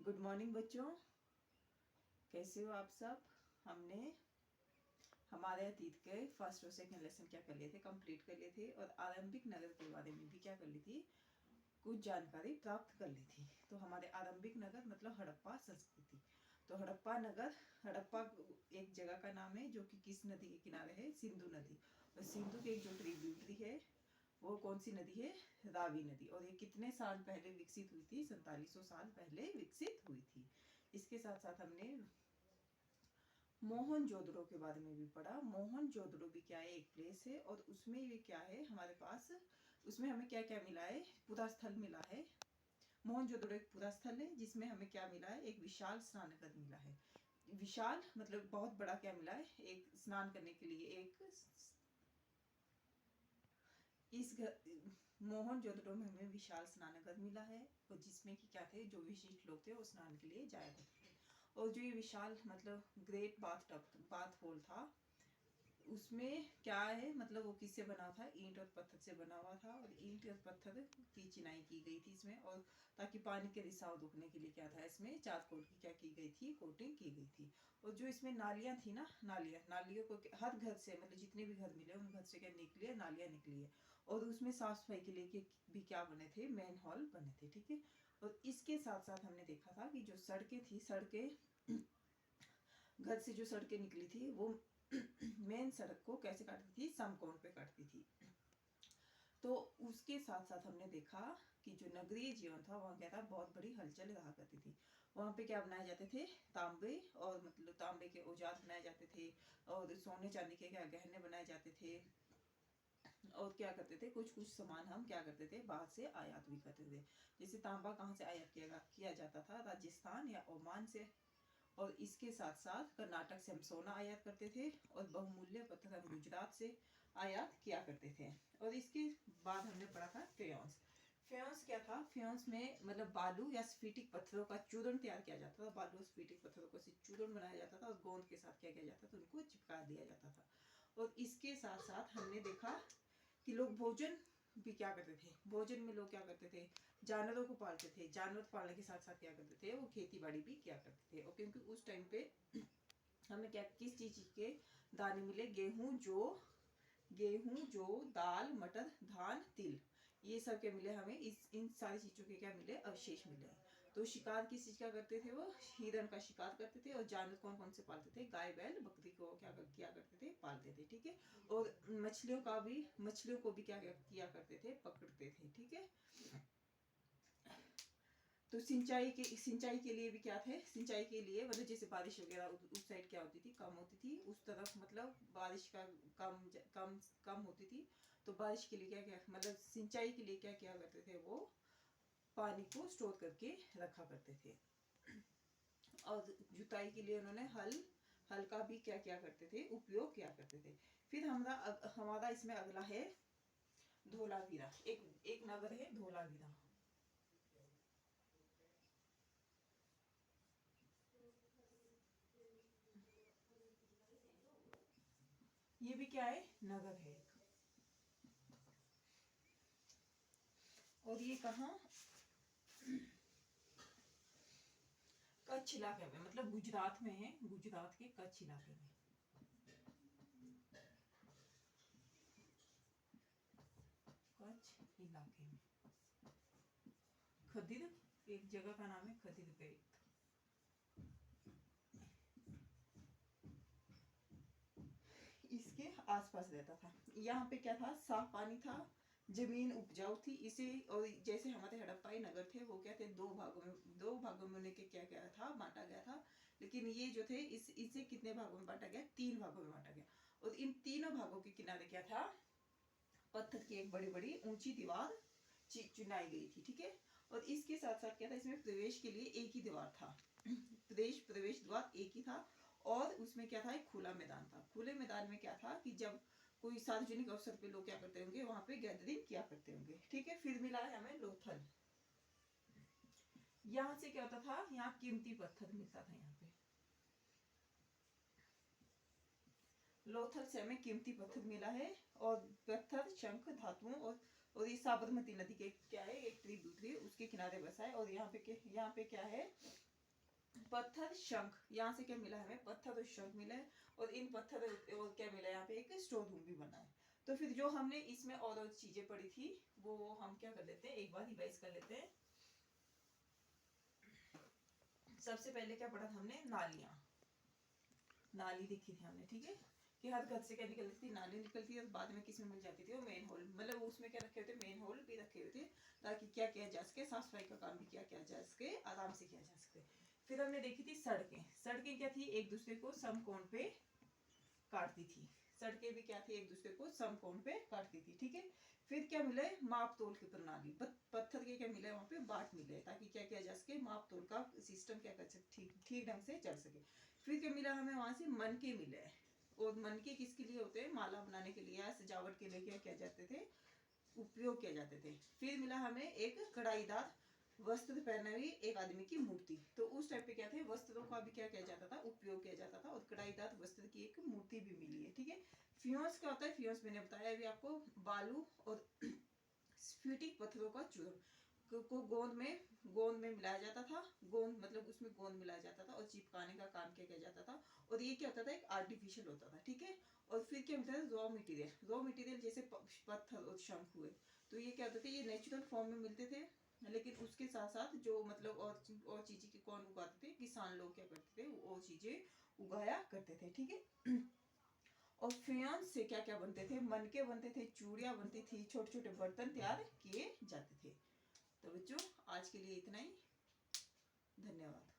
Good morning बच्चों, कैसे हो आप सब। हमने हमारे अतीत के फर्स्ट और सेकंड लेसन क्या कर लिए थे, कंप्लीट कर लिए थे और आरंभिक नगर के बारे में भी क्या कर ली थी, कुछ जानकारी प्राप्त कर ली थी। तो हमारे आरंभिक नगर मतलब हड़प्पा संस्कृति। तो हड़प्पा नगर, हड़प्पा एक जगह का नाम है जो कि किस नदी के किनारे है, सिंधु नदी। और सिंधु की एक जो ट्रिब्यूटरी है वो कौन सी नदी है, रावी नदी। और ये कितने साल पहले विकसित हुई थी, 4700 साल पहले विकसित हुई थी। इसके साथ साथ हमने मोहनजोदड़ो के बारे में भी पढ़ा। मोहनजोदड़ो भी क्या है, एक प्लेस है और उसमें ये क्या है हमारे पास, उसमें हमें क्या क्या मिला है, पूरा स्थल मिला है। मोहनजोदड़ो एक पूरा स्थल है जिसमें हमें क्या मिला है, एक विशाल स्नानघर मिला है। विशाल मतलब बहुत बड़ा क्या मिला है, एक स्नान करने के लिए एक इस मोहनजोदड़ो में हमें विशाल स्नानघर मिला है और जिसमें कि क्या थे, जो विशिष्ट लोग थे वो स्नान के लिए जाया करते थे। और जो ये विशाल मतलब great bath tub, bath hole था, उसमें क्या है मतलब वो किससे बना था, ईंट और पत्थर से बना हुआ था। और ईंट और पत्थर की चिनाई की गई थी इसमें, और ताकि पानी के रिसाव रोकने के लिए क्या था, इसमें चारकोल की क्या की गई थी, कोटिंग की गई थी। और जो इसमें नालियां थी ना, नालियों को हर घर से मतलब जितने भी घर मिले उन घर से क्या निकली है, नालियां निकली है। और उसमें साफ सफाई के लिए भी क्या बने थे, मेन हॉल बने थे, ठीक है। और इसके साथ साथ हमने देखा था कि जो सड़कें थी, सड़कें घर से जो सड़कें निकली थी वो मेन सड़क को कैसे काटती थी, समकोण पे काटती थी। तो उसके साथ साथ हमने देखा कि जो नगरीय जीवन था वहाँ क्या था, बहुत बड़ी हलचल रहा करती थी। वहाँ पे क्या बनाए जाते थे, तांबे और मतलब तांबे के औजार बनाए जाते थे और सोने चांदी के क्या गहने बनाए जाते थे। और क्या करते थे, कुछ कुछ सामान हम क्या करते थे, बाहर से आयात भी करते थे। जैसे तांबा कहाँ से आयात किया जाता था, राजस्थान या ओमान से। और इसके साथ साथ कर्नाटक से हम सोना आयात करते थे और बहुमूल्य पत्थर हम गुजरात से आयात किया करते थे। और इसके बाद हमने पढ़ा था फेयंस। फेयंस क्या था, फेयंस में मतलब बालू या स्फीटिक पत्थरों का चूर्ण तैयार किया जाता था। बालू और स्फीटिक पत्थरों को चूर्ण बनाया जाता था और गोंद के साथ क्या किया जाता था, उनको चिपका दिया जाता था। और इसके साथ साथ हमने देखा कि लोग भोजन भी क्या करते थे, भोजन में लोग क्या करते थे, जानवरों को पालते थे। जानवर पालने के साथ साथ क्या करते थे, वो खेती बाड़ी भी किया करते थे। और क्योंकि उस टाइम पे हमें क्या किस चीज के दाने मिले, गेहूं जौ दाल मटर धान तिल, ये सब क्या मिले हमें, इस इन सारी चीजों के क्या मिले, अवशेष मिले हैं। तो शिकार किस चीज का करते थे, वो हिरण का शिकार करते थे। और जानवर कौन कौन से पालते थे, गाय बैल बकरी को क्या किया करते थे, पालते थे, ठीक है। और मछलियों को भी क्या किया करते थे, पकड़ते थे, ठीक है। तो सिंचाई के लिए भी क्या थे, सिंचाई के लिए मतलब जैसे बारिश वगैरह उस साइड क्या होती थी, कम होती थी उस तरफ, मतलब बारिश का कम कम कम होती थी। तो बारिश के लिए क्या क्या मतलब सिंचाई के लिए क्या क्या करते थे, वो पानी को स्टोर करके रखा करते थे। और जुताई के लिए उन्होंने हल का भी क्या क्या करते थे, उपयोग किया करते थे। फिर हमारा इसमें अगला है धोलावीरा। एक नगर है धोलावीरा। ये भी क्या है, नगर है। और ये कहाँ, कच्छ इलाके में, मतलब गुजरात में है, गुजरात के कच्छ इलाके में। कच्छ इलाके में खदीर, एक जगह का नाम है खदीर बेट। इसके आसपास रहता था। यहाँ पे क्या था, साफ पानी था, जमीन उपजाऊ थी इसे। और जैसे हमारे हड़प्पाई नगर थे वो क्या थे, दो भागों में उन्हें क्या गया था, बांटा गया था। लेकिन ये जो थे इसे कितने भागों में बांटा गया, 3 भागों में बांटा गया। और इन तीनों भागों के किनारे क्या था, पत्थर की एक बड़ी बड़ी ऊंची दीवार चुनाई गई थी, ठीक है। और इसके साथ साथ क्या था, इसमें प्रवेश के लिए एक ही द्वार था, प्रवेश द्वार एक ही था। और उसमें क्या था, एक खुला मैदान था। खुले मैदान में क्या था कि जब कोई सार्वजनिक अवसर पे लोग क्या करते होंगे, वहां पे गैदरिंग किया करते होंगे, ठीक है। फिर मिला है हमें लोथल। यहाँ से क्या होता था, यहाँ कीमती पत्थर मिलता था। यहाँ पे लोथल से हमें कीमती पत्थर मिला है। और पत्थर शंख धातुओं और ये साबरमती नदी के क्या है, एक ट्रिब्यूटरी उसके किनारे बसा है। और यहाँ पे क्या है, पत्थर शंख, यहाँ से क्या मिला है हमें, पत्थर और शंख मिला है, और इन पत्थर और क्या मिला है यहाँ पे, एक स्टोर रूम भी बना है। तो फिर जो हमने इसमें और चीजें पढ़ी थी वो हम क्या कर लेते हैं, एक बार रिवाइज कर लेते हैं। सबसे पहले क्या पढ़ा था हमने, नालियां, नाली देखी थी हमने, ठीक है, कि हर घर से क्या निकलती थी, नाली निकलती है, और बाद में किसमें मिल जाती थी, वो मेन होल, मतलब उसमें क्या रखे होते, मेन होल भी रखे हुए थे, ताकि क्या किया जा सके, साफ सफाई का काम भी क्या किया जा सके, आराम से किया जा सके। फिर हमने देखी थी सड़कें, सड़कें क्या थी, एक दूसरे को समकोण पे काटती थी, सड़कें भी क्या थी, एक दूसरे को समकोण पे काटती थी, ठीक है। फिर क्या मिले, माप तोल की प्रणाली, पत्थर के क्या मिले वहां पे, बाट मिले, ताकि क्या किया जा सके, माप तोल का सिस्टम क्या कर सके, ठीक ढंग से चल सके। फिर क्या मिला हमें वहां से, मन के मिले, और मन के किसके लिए होते हैं, माला बनाने के लिए या सजावट के लिए क्या किया जाते थे, उपयोग किए जाते थे। फिर मिला हमें एक कढ़ाईदार वस्त्र पहने हुई एक आदमी की मूर्ति, तो उस टाइप पे क्या थे, वस्त्रों का भी क्या किया जाता था, उपयोग किया जाता था, और कढ़ाईदार वस्त्र की एक मूर्ति भी मिली है, ठीक है। फ्यूंस क्या होता है, फ्यूंस मैंने बताया अभी आपको, बालू और स्फटिक पत्थरों का चूर्ण को गोंद में मिलाया जाता था, गोंद मतलब उसमें गोंद मिलाया जाता था, और चिपकाने का काम किया जाता था, और ये क्या होता था, एक आर्टिफिशियल होता था, ठीक है। और फिर क्या होता है, रॉ मटेरियल, रॉ मटेरियल जैसे पत्थर और शंख हुए, तो ये क्या होते थे, ये नेचुरल फॉर्म में मिलते थे, लेकिन उसके साथ साथ जो मतलब और चीजें की कौन उगाते थे, किसान लोग क्या करते थे, वो चीजें उगाया करते थे, ठीक है। और फेयंस से क्या क्या बनते थे, मनके बनते थे, चूड़ियां बनती थी, छोटे छोटे बर्तन तैयार किए जाते थे। तो बच्चों आज के लिए इतना ही, धन्यवाद।